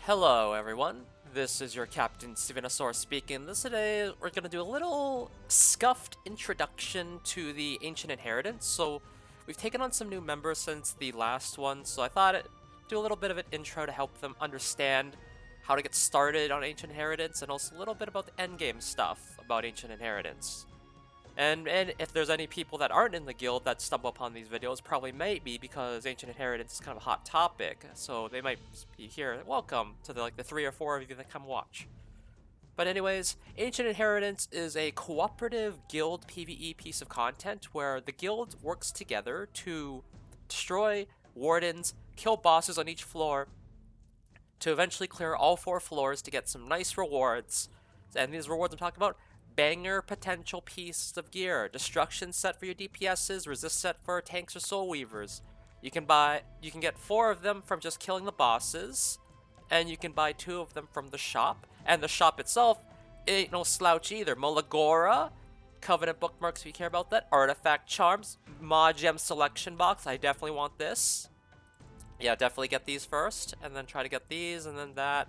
Hello everyone, this is your Captain Stevenosaurus speaking. Today we're going to do a little scuffed introduction to the Ancient Inheritance. So we've taken on some new members since the last one, so I thought I'd do a little bit of an intro to help them understand how to get started on Ancient Inheritance and also a little bit about the endgame stuff about Ancient Inheritance. And if there's any people that aren't in the guild that stumble upon these videos, probably may be because Ancient Inheritance is kind of a hot topic, so they might be here. Welcome to the 3 or 4 of you that come watch. But anyways, Ancient Inheritance is a cooperative guild PvE piece of content where the guild works together to destroy wardens, kill bosses on each floor, to eventually clear all 4 floors to get some nice rewards. And these rewards I'm talking about: banger potential pieces of gear, destruction set for your DPSs, resist set for tanks or soul weavers. You can get 4 of them from just killing the bosses, and you can buy 2 of them from the shop. And the shop itself ain't no slouch either. Molagora, Covenant bookmarks if you care about that, artifact charms, mod gem selection box. I definitely want this. Yeah, definitely get these first, and then try to get these, and then that.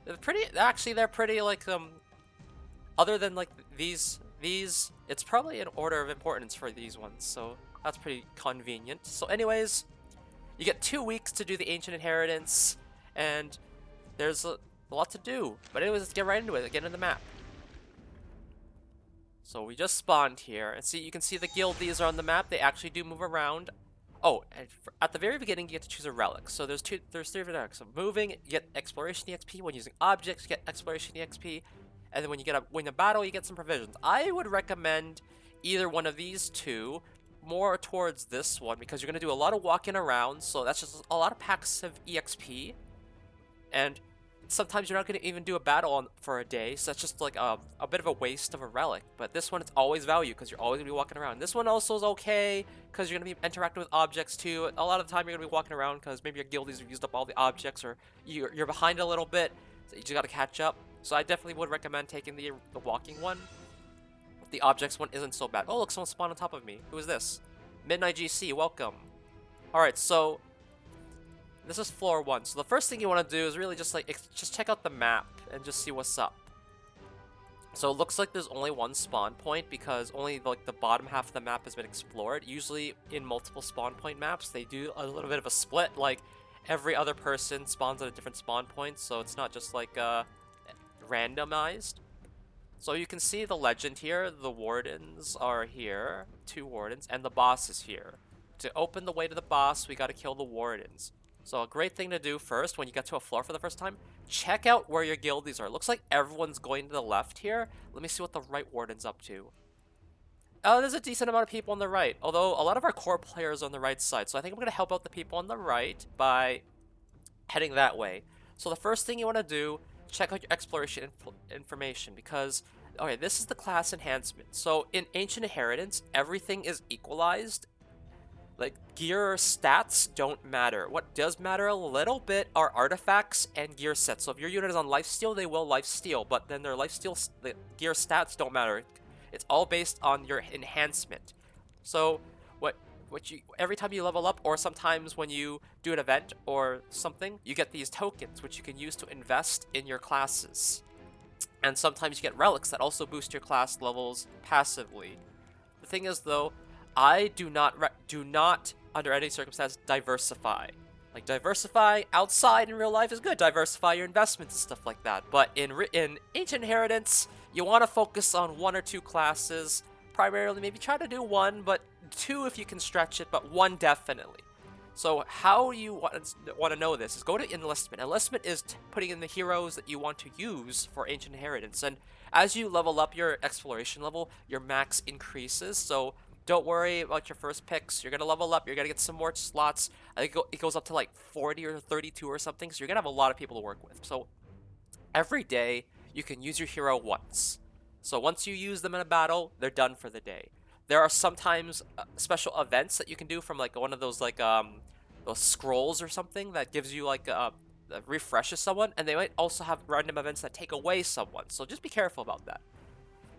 They're pretty like other than like these, it's probably in order of importance for these ones, so that's pretty convenient. So anyways, you get 2 weeks to do the Ancient Inheritance, and there's a lot to do. But anyways, let's get right into it, get into the map. So we just spawned here, and you can see the guildies are on the map. They actually do move around. Oh, and at the very beginning, you get to choose a relic. So there's 3 different relics. So moving, you get Exploration EXP. When using objects, you get Exploration EXP. And then when you win a battle, you get some provisions. I would recommend either one of these 2, more towards this one, because you're going to do a lot of walking around, so that's just a lot of packs of EXP. And sometimes you're not going to even do a battle for a day, so that's just like a bit of a waste of a relic. But this one, it's always value, because you're always going to be walking around. This one also is okay, because you're going to be interacting with objects too. A lot of the time you're going to be walking around, because maybe your guildies have used up all the objects, or you're behind a little bit, so you just got to catch up. So I definitely would recommend taking the walking one. The objects one isn't so bad. Oh, look, someone spawned on top of me. Who is this? Midnight GC, welcome. Alright, so this is floor 1. So the first thing you want to do is really just check out the map and just see what's up. So it looks like there's only 1 spawn point because only like the bottom half of the map has been explored. Usually in multiple spawn point maps, they do a little bit of a split. Like every other person spawns at a different spawn point, so it's not just like randomized. So you can see the legend here. The wardens are here, 2 wardens, and the boss is here. To open the way to the boss, we got to kill the wardens. So a great thing to do first when you get to a floor for the first time, check out where your guildies are. Looks like everyone's going to the left here. Let me see what the right warden's up to. Oh, there's a decent amount of people on the right, although a lot of our core players are on the right side. So I think I'm going to help out the people on the right by heading that way. So the first thing you want to do, check out your exploration information, because okay, this is the class enhancement. So in Ancient Inheritance, everything is equalized. Like gear stats don't matter. What does matter a little bit are artifacts and gear sets. So if your unit is on lifesteal, they will lifesteal, but then their the gear stats don't matter. It's all based on your enhancement. So every time you level up, or sometimes when you do an event or something, you get these tokens which you can use to invest in your classes. And sometimes you get relics that also boost your class levels passively. The thing is though, I do not under any circumstance diversify. Like diversify outside in real life is good. Diversify your investments and stuff like that. But in Ancient Inheritance, you want to focus on 1 or 2 classes. Primarily, maybe try to do 1, but 2 if you can stretch it, but 1 definitely. So how you want to know this is go to Enlistment. Enlistment is putting in the heroes that you want to use for Ancient Inheritance. And as you level up your exploration level, your max increases. So don't worry about your first picks. You're going to level up. You're going to get some more slots. I think it goes up to like 40 or 32 or something. So you're going to have a lot of people to work with. So every day, you can use your hero once. So once you use them in a battle, they're done for the day. There are sometimes special events that you can do from like one of those like those scrolls or something that gives you like that refreshes someone, and they might also have random events that take away someone. So just be careful about that.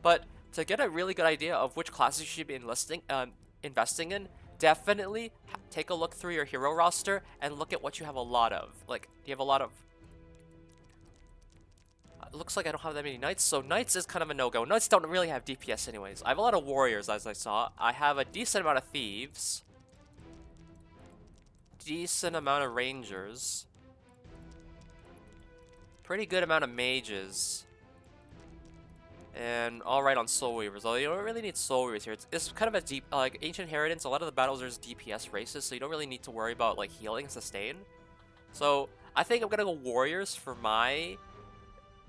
But to get a really good idea of which classes you should be investing in, definitely take a look through your hero roster and look at what you have a lot of. Like, do you have a lot of it looks like I don't have that many knights, so knights is kind of a no-go. Knights don't really have DPS anyways. I have a lot of warriors, as I saw. I have a decent amount of thieves. Decent amount of rangers. Pretty good amount of mages. And alright on soul weavers, although you don't really need soul weavers here. It's kind of a deep, like Ancient Inheritance, a lot of the battles there's DPS races, so you don't really need to worry about like healing and sustain. So I think I'm gonna go warriors for my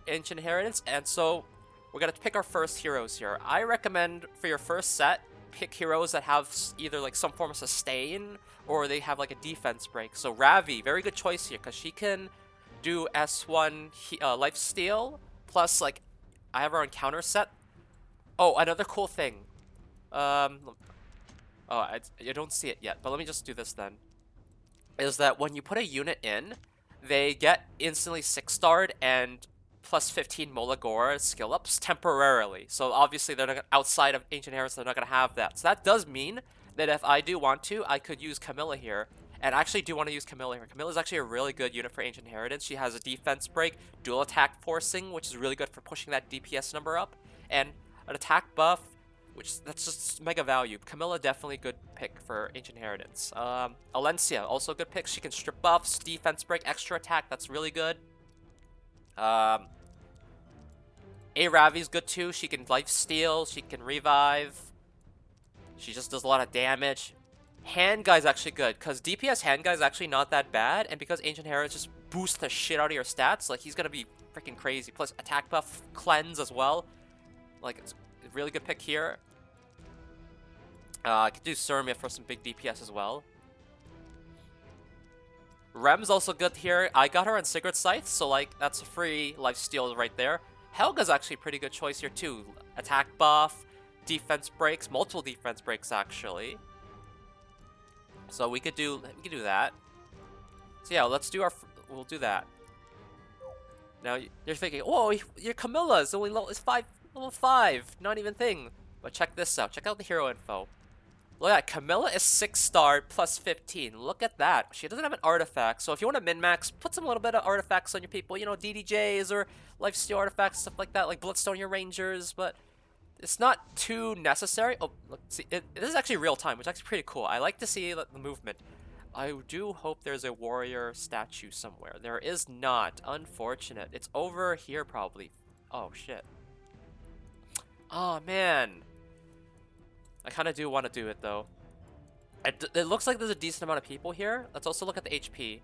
Ancient Inheritance, and so we're gonna pick our first heroes here. I recommend for your first set, pick heroes that have either like some form of sustain or they have like a defense break. So Ravi, very good choice here because she can do S1 life steal plus like I have her on counter set. Oh, another cool thing. Oh, I don't see it yet, but let me just do this then. Is that when you put a unit in, they get instantly 6-starred and plus 15 Molagora skill ups temporarily. So obviously they're not outside of Ancient Inheritance, they're not gonna have that. So that does mean that if I do want to, I could use Camilla here. And I actually do want to use Camilla here. Camilla is actually a really good unit for Ancient Inheritance. She has a defense break, dual attack forcing, which is really good for pushing that DPS number up, and an attack buff, which that's just mega value. Camilla definitely good pick for Ancient Inheritance. Alencia, also a good pick. She can strip buffs, defense break, extra attack. That's really good. A Ravi's good too. She can life steal. She can revive. She just does a lot of damage. Hand Guy's actually good, because DPS Hand Guy's actually not that bad, and because Ancient Inheritance just boosts the shit out of your stats, like, he's gonna be freaking crazy. Plus, attack buff, cleanse as well. Like, it's a really good pick here. I could do Surmia for some big DPS as well. Rem's also good here. I got her on Sigurd Scythe, so, like, that's a free lifesteal right there. Helga's actually a pretty good choice here, too. Attack buff, defense breaks, multiple defense breaks, actually. So we could do that. So yeah, let's do we'll do that. Now you're thinking, whoa, your Camilla is only level 5, not even thing. But check this out. Check out the hero info. Look at that. Camilla is 6-starred plus 15. Look at that. She doesn't have an artifact, so if you want to min-max, put some little bit of artifacts on your people. You know, DDJs or lifesteal artifacts, stuff like that, like Bloodstone your Rangers, but it's not too necessary. Oh, look, see, this is actually real time, which is actually pretty cool. I like to see the movement. I do hope there's a warrior statue somewhere. There is not. Unfortunate. It's over here, probably. Oh, shit. Oh, man. I kind of do want to do it, though. It looks like there's a decent amount of people here. Let's also look at the HP.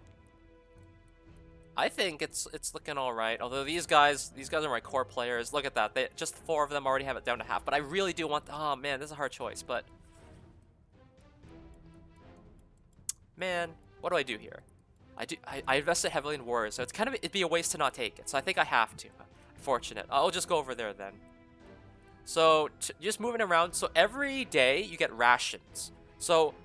I think it's looking all right. Although these guys are my core players. Look at that. Just 4 of them already have it down to half. But I really do want. Oh man, this is a hard choice. But man, what do I do here? I invested heavily in warriors, so it'd be a waste to not take it. So I think I have to. Fortunate. I'll just go over there then. So just moving around. So every day you get rations. So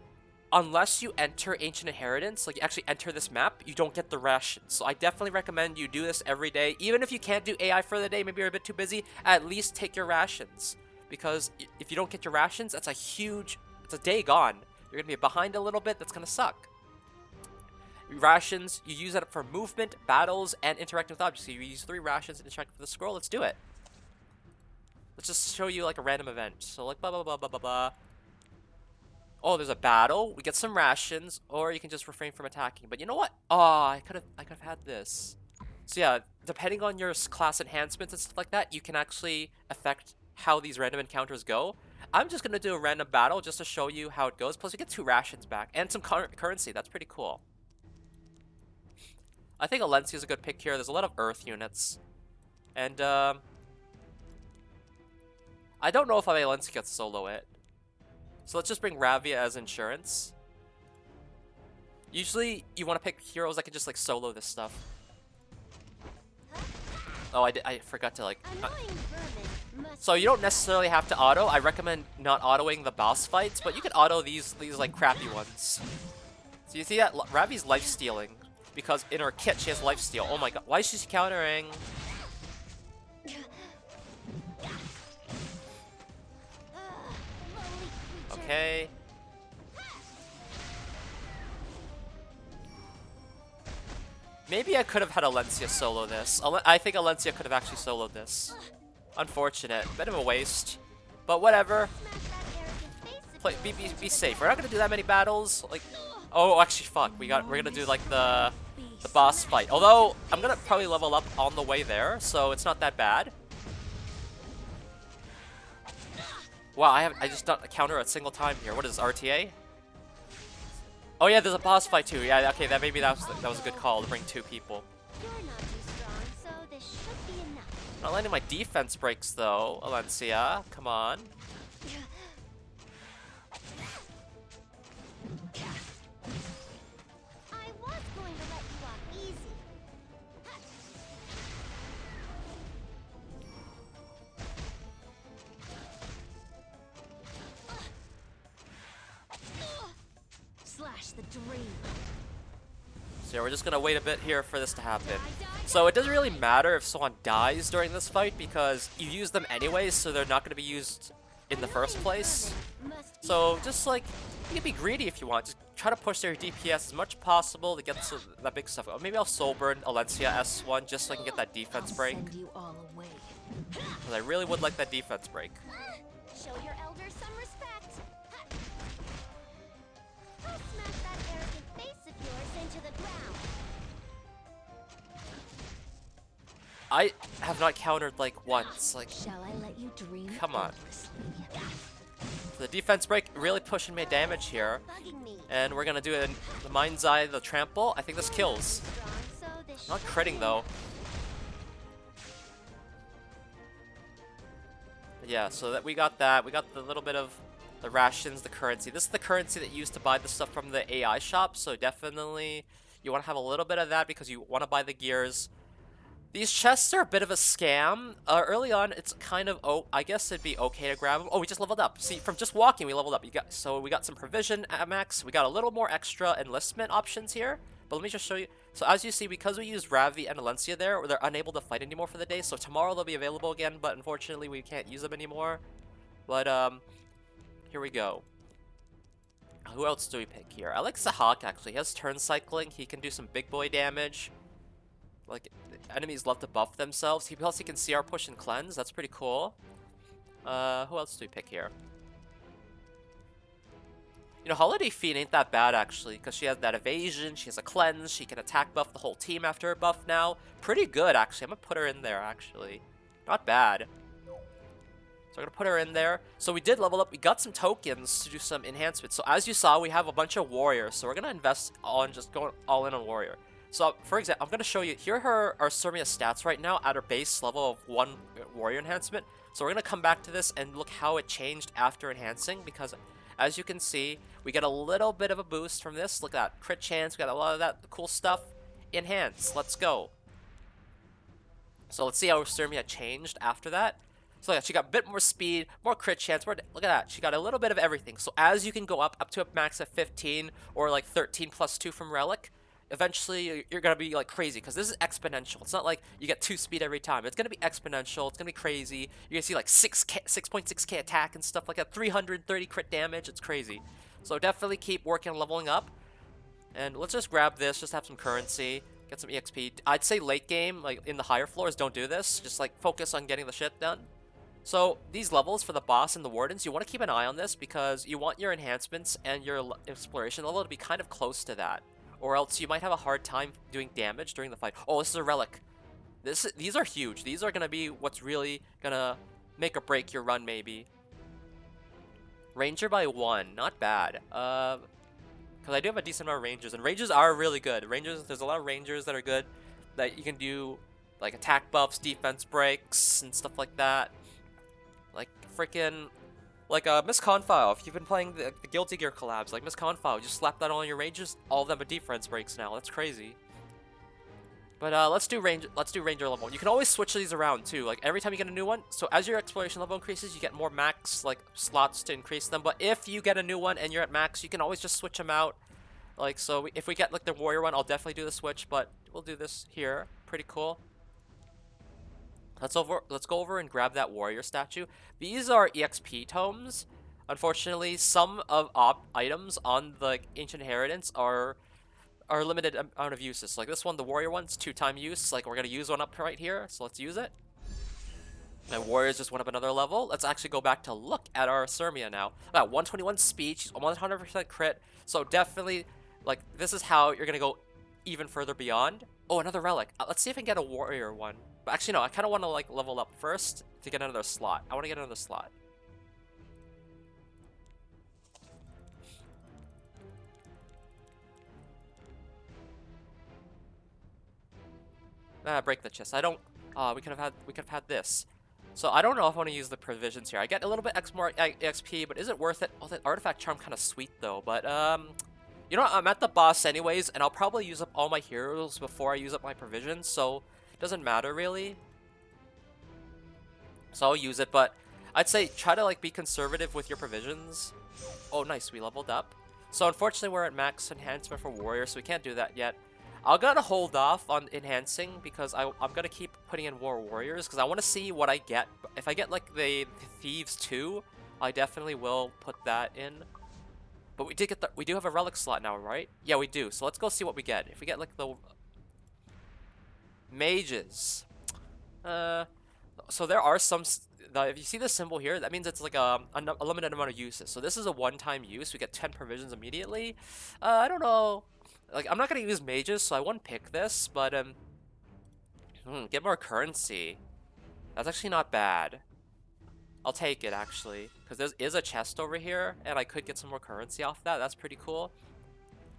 unless you enter Ancient Inheritance, like you actually enter this map, you don't get the rations. So I definitely recommend you do this every day. Even if you can't do AI for the day, maybe you're a bit too busy, at least take your rations. Because if you don't get your rations, it's a day gone. You're gonna be behind a little bit, that's gonna suck. Rations, you use that for movement, battles, and interacting with objects. So you use 3 rations and interact with the scroll, let's do it. Let's just show you like a random event. So like blah blah blah blah blah blah. Oh, there's a battle. We get some rations, or you can just refrain from attacking. But you know what? Oh, I could have had this. So yeah, depending on your class enhancements and stuff like that, you can actually affect how these random encounters go. I'm just gonna do a random battle just to show you how it goes. Plus, you get 2 rations back and some currency. That's pretty cool. I think Alencia is a good pick here. There's a lot of Earth units, and I don't know if Alencia gets solo it. So let's just bring Ravia as insurance. Usually, you want to pick heroes that can just like solo this stuff. Oh, I forgot to like... So you don't necessarily have to auto. I recommend not autoing the boss fights, but you can auto these like crappy ones. So you see that Ravi's life stealing because in her kit she has life steal. Oh my god, why is she countering? Okay. Maybe I could have had Alencia solo this. I think Alencia could have actually soloed this. Unfortunate. Bit of a waste. But whatever. Be safe. We're not gonna do that many battles. Like, oh, actually, fuck. We're gonna do like the boss fight. Although I'm gonna probably level up on the way there, so it's not that bad. Wow, I just don't counter a single time here. What is this, RTA? Oh yeah, there's a boss fight too. Yeah, okay, that was a good call to bring 2 people. Not landing my defense breaks though, Alencia. Come on. The dream. So yeah, we're just gonna wait a bit here for this to happen. So it doesn't really matter if someone dies during this fight because you use them anyways, so they're not gonna be used in the first place. So just like, you can be greedy if you want. Just try to push their DPS as much as possible to get that big stuff. Maybe I'll soul burn Alencia S1 just so I can get that defense break. Because I really would like that defense break. Show your elders some respect. I'll smash that arrogant face of yours into the ground. I have not countered like once. Like, Shall I let you dream? come on. The defense break really pushing me damage here. And we're gonna do it in the Mind's Eye, the trample. I think this kills. Not critting though. Yeah, so that we got that. We got the little bit of the rations, the currency. This is the currency that you use to buy the stuff from the AI shop. So definitely you want to have a little bit of that because you want to buy the gears. These chests are a bit of a scam. Early on, it's kind of, I guess it'd be okay to grab them. Oh, we just leveled up. See, from just walking, we leveled up. So we got some provision at max. We got a little more extra enlistment options here. But let me just show you. So as you see, because we use Ravi and Alencia there, they're unable to fight anymore for the day. So tomorrow they'll be available again, but unfortunately we can't use them anymore. But here we go. Who else do we pick here? I like Sahak actually. He has turn cycling. He can do some big boy damage. Like, enemies love to buff themselves. Plus he can CR push and cleanse. That's pretty cool. Who else do we pick here? You know, Holiday Fiend ain't that bad, actually, because she has that evasion, she has a cleanse, she can attack buff the whole team after her buff now. Pretty good, actually. I'm going to put her in there, actually. Not bad. So I'm going to put her in there. So we did level up. We got some tokens to do some enhancements. So as you saw, we have a bunch of warriors. So we're going to invest on just going all in on warrior. So, for example, I'm going to show you, here are our Surmia stats right now at our base level of 1 warrior enhancement. So we're going to come back to this and look how it changed after enhancing, because as you can see, we get a little bit of a boost from this. Look at that, crit chance, we got a lot of that cool stuff. Enhance, let's go. So let's see how Surmia changed after that. So yeah, she got a bit more speed, more crit chance, look at that, she got a little bit of everything. So as you can go up to a max of 15, or like 13 plus 2 from Relic, eventually you're gonna be like crazy because this is exponential. It's not like you get 2 speed every time. It's gonna be exponential. It's gonna be crazy. You're gonna see like 6.6k attack and stuff like that, 330 crit damage. It's crazy. So definitely keep working on leveling up. And let's just grab this, just have some currency, get some EXP. I'd say late game, like in the higher floors, don't do this. Just like focus on getting the shit done. So these levels for the boss and the wardens, you want to keep an eye on this because you want your enhancements and your exploration level to be kind of close to that. Or else you might have a hard time doing damage during the fight. Oh, this is a relic. These are huge. These are going to be what's really going to make or break your run, maybe. Ranger by 1. Not bad. Because I do have a decent amount of rangers. And rangers are really good. Rangers, there's a lot of rangers that are good. That you can do, like, attack buffs, defense breaks, and stuff like that. Like, freaking... Like Miss Confile, if you've been playing the Guilty Gear collabs, like Miss Confile, just slap that on your rangers, all of them are defense breaks now. That's crazy. But let's do ranger level. You can always switch these around too. Like every time you get a new one, so as your exploration level increases, you get more max like slots to increase them. But if you get a new one and you're at max, you can always just switch them out. Like so, if we get like the warrior one, I'll definitely do the switch. But we'll do this here. Pretty cool. Let's go over and grab that warrior statue. These are EXP tomes. Unfortunately, some of items on the Ancient Inheritance are are limited amount of uses. So like this one, the warrior one's 2-time use. Like we're gonna use one up right here, so let's use it. And warriors just went up another level. Let's actually go back to look at our Sirmia now. 121 speed, she's almost 100% crit. So definitely, like this is how you're gonna go even further beyond. Oh, another relic. Let's see if I can get a warrior one. But actually, no, I kind of want to like level up first to get another slot. I want to get another slot. Break the chest. I don't. We could have had this. So I don't know if I want to use the provisions here. I get a little bit more XP, but is it worth it? Oh, that artifact charm kind of sweet though. But you know what? I'm at the boss anyways, and I'll probably use up all my heroes before I use up my provisions. So it doesn't matter really. So I'll use it, but I'd say try to like be conservative with your provisions. Oh, nice. We leveled up. So unfortunately, we're at max enhancement for warrior, so we can't do that yet. I'll gotta hold off on enhancing because I'm gonna keep putting in more warriors because I want to see what I get. If I get like the thieves too, I definitely will put that in. But we do have a relic slot now, right? Yeah, we do. So let's go see what we get. If we get like the mages, so there are some. If you see the symbol here, that means it's like a limited amount of uses. So this is a one-time use. We get 10 provisions immediately. I don't know. Like, I'm not going to use mages, so I won't pick this, but, get more currency. That's actually not bad. I'll take it, actually, because there is a chest over here, and I could get some more currency off that. That's pretty cool.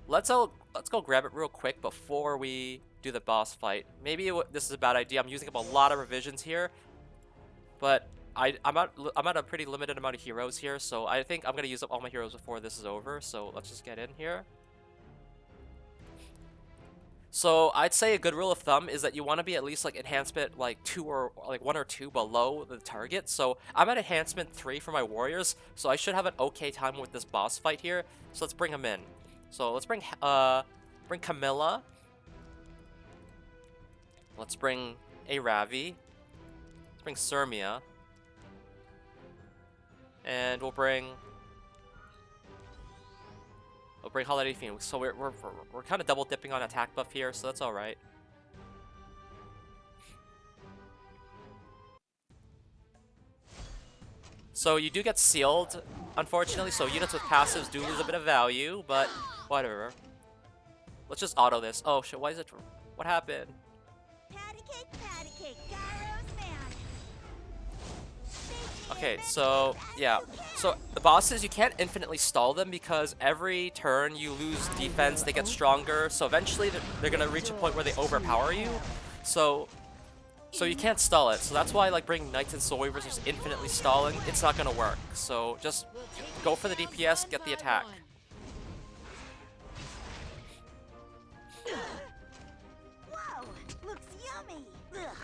Let's go grab it real quick before we do the boss fight. Maybe this is a bad idea. I'm using up a lot of revisions here, but I'm at a pretty limited amount of heroes here, so I think I'm going to use up all my heroes before this is over, so let's just get in here. So I'd say a good rule of thumb is that you want to be at least like enhancement like 2 or like 1 or 2 below the target. So I'm at enhancement 3 for my warriors, so I should have an okay time with this boss fight here. So let's bring him in. So let's bring Camilla. Let's bring Aravi. Let's bring Sirmia. And we'll bring Holiday Fiend. So we're kind of double dipping on attack buff here, so that's all right. So you do get sealed, unfortunately. So units with passives do lose a bit of value, but whatever. Let's just auto this. Oh shit! Why is it? What happened? Patty cake, Gyro's man. Okay, so yeah. So the bosses, you can't infinitely stall them because every turn you lose defense, they get stronger. So eventually they're gonna reach a point where they overpower you. So you can't stall it. So that's why like bringing Knights and Soul Weavers is infinitely stalling. It's not gonna work. So just go for the DPS, get the attack. Whoa, looks yummy. Ugh.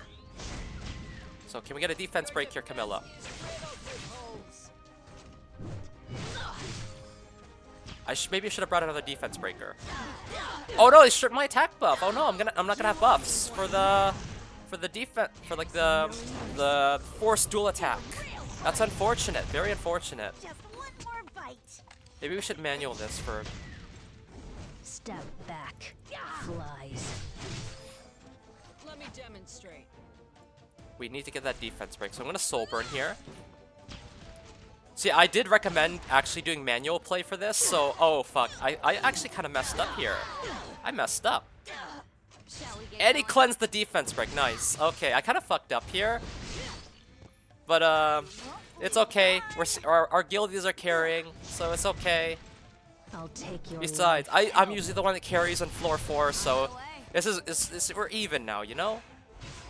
So can we get a defense break here, Camilla? Maybe I should have brought another defense breaker. Oh no, they stripped my attack buff. Oh no, I'm not gonna have buffs for the defense like the forced dual attack. That's unfortunate. Very unfortunate. Just one more bite. Maybe we should manual this for. Step back, flies. Let me demonstrate. We need to get that defense break. So I'm gonna soul burn here. See, I did recommend actually doing manual play for this, so oh fuck. I actually kind of messed up here. I messed up. And he cleansed the defense break. Nice. Okay, I kind of fucked up here. But it's okay. Our guildies are carrying, so it's okay. I'll take your Besides, I'm usually the one that carries on floor 4, so we're even now, you know?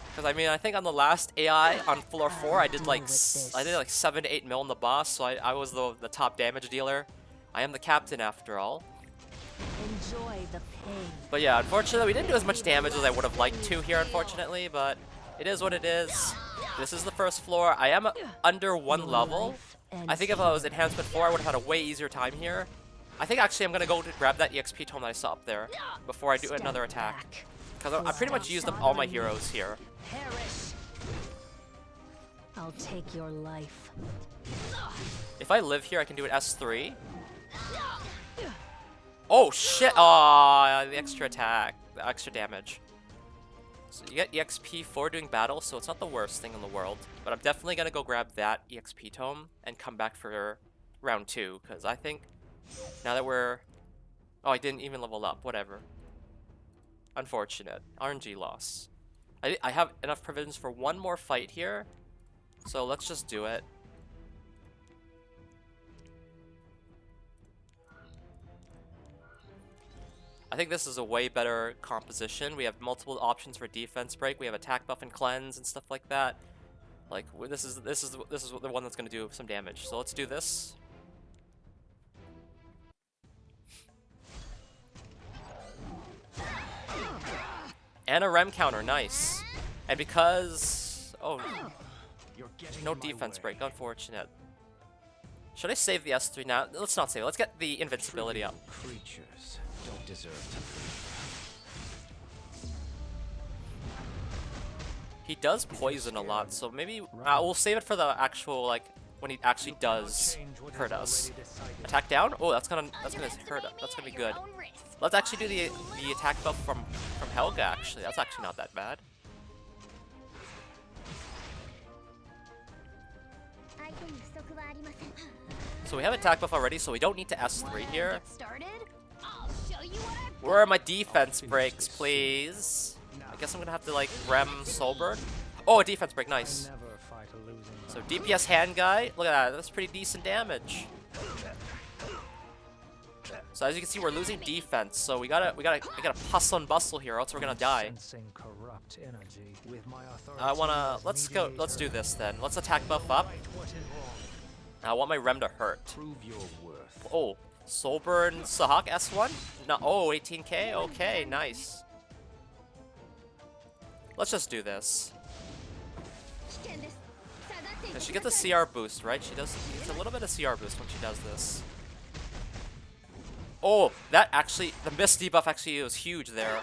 Because I mean, I think on the last AI on floor 4, I did like 7 to 8 mil in the boss, so I was the top damage dealer. I am the captain after all. Enjoy the pain. But yeah, unfortunately, we didn't do as much damage as I would have liked to here, unfortunately. But it is what it is. This is the first floor. I am under 1 level. I think if I was enhancement 4, I would have had a way easier time here. I think actually I'm gonna go to grab that EXP tome that I saw up there before I do another attack. Because I pretty much used up all my heroes here. Perish. I'll take your life. If I live here, I can do an S3. Oh shit! Oh, the extra attack, the extra damage. So you get EXP for doing battle, so it's not the worst thing in the world. But I'm definitely gonna go grab that EXP tome and come back for round 2, because I think now that we're... Oh, I didn't even level up. Whatever. Unfortunate. RNG loss. I have enough provisions for one more fight here, so let's just do it. I think this is a way better composition. We have multiple options for defense break. We have attack buff and cleanse and stuff like that. Like this is the one that's gonna do some damage. So let's do this. And a rem counter, nice. And because no defense break, unfortunate. Should I save the S3 now? Let's not save it. Let's get the invincibility up. Creatures don't deserve to live. He does poison a lot, so maybe we'll save it for the actual, like, when he actually does hurt us. Attack down? Oh, that's gonna hurt us. That's gonna be good. Let's actually do the attack buff from Helga. Actually, that's actually not that bad. So we have attack buff already, so we don't need to S3 here. Where are my defense breaks, please? I guess I'm gonna have to like rem Soulburn. Oh, a defense break, nice. So DPS hand guy, look at that. That's pretty decent damage. So as you can see, we're losing defense. So we gotta hustle and bustle here, or else we're gonna die. Let's do this then. Let's attack buff up. I want my rem to hurt. Oh, Soulburn Sahak S1? No, oh, 18k? Okay, nice. Let's just do this. And she gets a CR boost, right? She gets a little bit of CR boost when she does this. Oh, that actually, the miss debuff actually was huge there.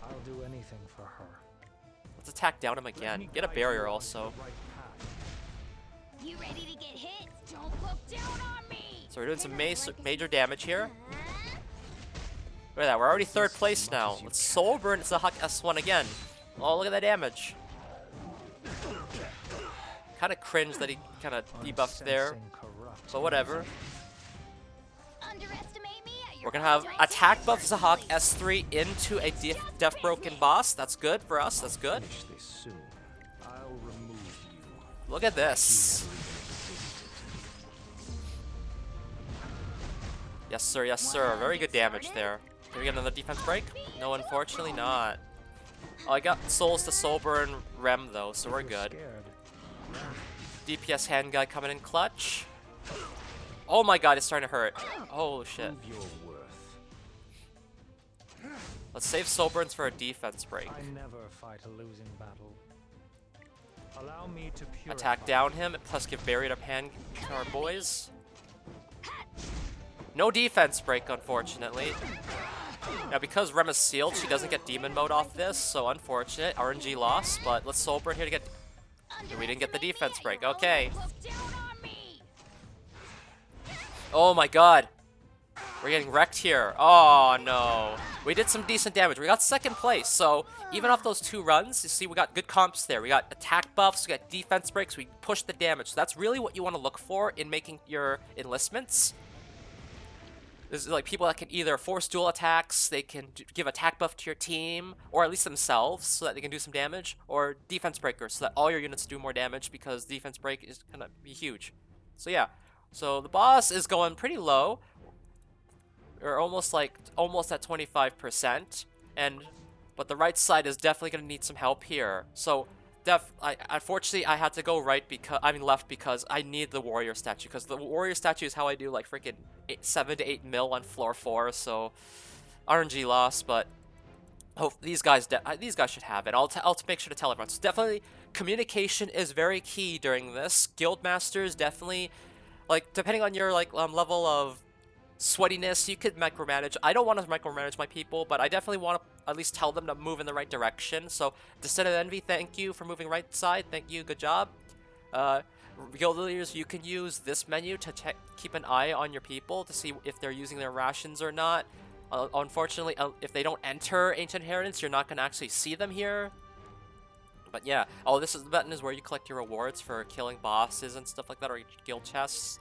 I'll do anything for her. Let's attack down him again. Get a barrier also. You ready to get hit? Don't look down on me. So we're doing some major damage here. Look at that, we're already 3rd place now. Let's Soulburn Sahak S1 again. Oh, look at that damage. Kind of cringe that he kind of debuffed there, but whatever. We're gonna have attack buff Sahak S3 into a Death Broken boss. That's good for us. That's good. Look at this. Yes, sir. Yes, sir. Very good damage there. Can we get another defense break? No, unfortunately not. Oh, I got souls to Soulburn Rem though, so we're good. DPS hand guy coming in clutch. Oh my god, it's starting to hurt. Oh shit. Let's save Soulburns for a defense break. I never fight a losing battle. Allow me to attack down him, plus give buried up hand to our boys. No defense break, unfortunately. Now, because Rem is sealed, she doesn't get demon mode off this, so unfortunate. RNG loss, but let's Soulburn here to get... We didn't get the defense break. Okay. Oh my god. We're getting wrecked here. Oh no. We did some decent damage. We got 2nd place, so even off those 2 runs, you see we got good comps there. We got attack buffs, we got defense breaks, we pushed the damage. So that's really what you want to look for in making your enlistments. This is like people that can either force dual attacks, they can give attack buff to your team, or at least themselves, so that they can do some damage, or defense breakers, so that all your units do more damage, because defense break is gonna be huge. So yeah, so the boss is going pretty low. We're almost at 25%, but the right side is definitely gonna need some help here. So unfortunately, I had to go left because I need the warrior statue, because the warrior statue is how I do like freaking 7 to 8 mil on floor 4. So RNG loss, but these guys should have it. I'll make sure to tell everyone. So definitely communication is very key during this. Guild masters definitely, like, depending on your level of sweatiness, you could micromanage. I don't want to micromanage my people, but I definitely want to at least tell them to move in the right direction. So, Descent of Envy, thank you for moving right side. Thank you, good job. Guild leaders, you can use this menu to keep an eye on your people to see if they're using their rations or not. Unfortunately, if they don't enter Ancient Inheritance, you're not going to actually see them here. But yeah, oh, this is the button is where you collect your rewards for killing bosses and stuff like that, or your guild chests.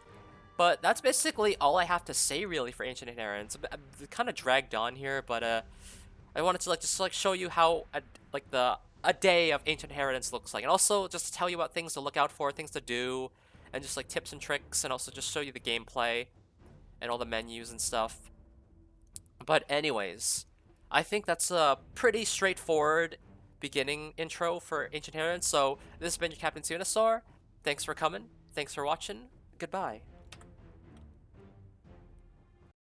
But that's basically all I have to say really for Ancient Inheritance. I'm kind of dragged on here, but I wanted to just show you how a day of Ancient Inheritance looks like, and also just to tell you about things to look out for, things to do, and just like tips and tricks, and also just show you the gameplay and all the menus and stuff. But anyways, I think that's a pretty straightforward beginning intro for Ancient Inheritance. So this has been your Captain Sunasaur. Thanks for coming. Thanks for watching. Goodbye.